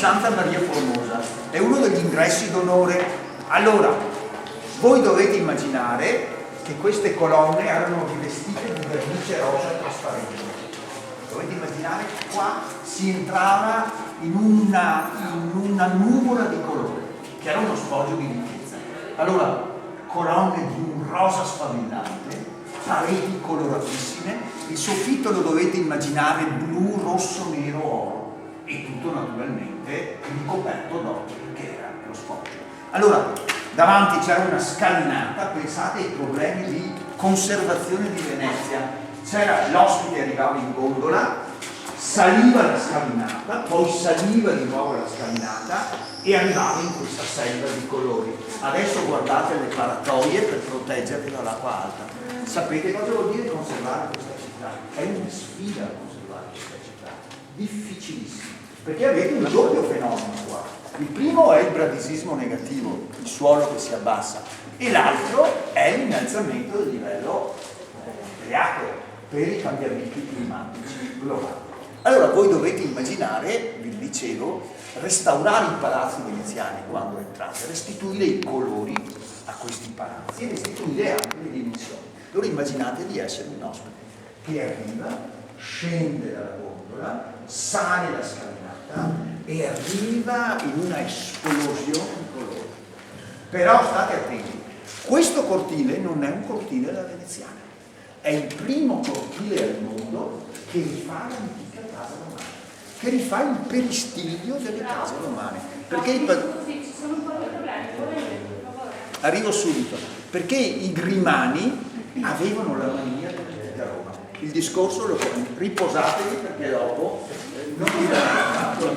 Santa Maria Formosa, è uno degli ingressi d'onore. Allora, voi dovete immaginare che queste colonne erano rivestite di vernice rosa trasparente. Dovete immaginare che qua si entrava in una nuvola di colore, che era uno sfoggio di ricchezza. Allora, colonne di un rosa sfavillante, pareti coloratissime, il soffitto lo dovete immaginare blu, rosso, nero, oro, e tutto naturalmente ricoperto d'oro, che era lo sfoggio. Allora, davanti c'era una scalinata, pensate ai problemi di conservazione di Venezia. C'era l'ospite, arrivava in gondola, saliva la scalinata, poi saliva di nuovo la scalinata e arrivava in questa selva di colori. Adesso guardate le paratoie per proteggervi dall'acqua alta. Sapete cosa vuol dire conservare questa città? È una sfida conservare questa città, difficilissima, perché avete un doppio fenomeno qua. Il primo è il bradisismo negativo, il suolo che si abbassa, e l'altro è l'innalzamento del livello delle acque per i cambiamenti climatici globali. Allora voi dovete immaginare, vi dicevo, restaurare i palazzi veneziani quando entrate, restituire i colori a questi palazzi e restituire anche le dimensioni. Allora immaginate di essere un ospite che arriva, scende dalla gondola, sale la scalinata e arriva in una esplosione di colori. Però state attenti, questo cortile non è un cortile alla veneziana, è il primo cortile al mondo che rifà l'antica casa romana, che rifà il peristiglio delle case romane. Perché ci sono un po' di problemi, arrivo subito, perché i Grimani avevano la mania da Roma. Il discorso lo riposatevi perché dopo non vi darà tanto la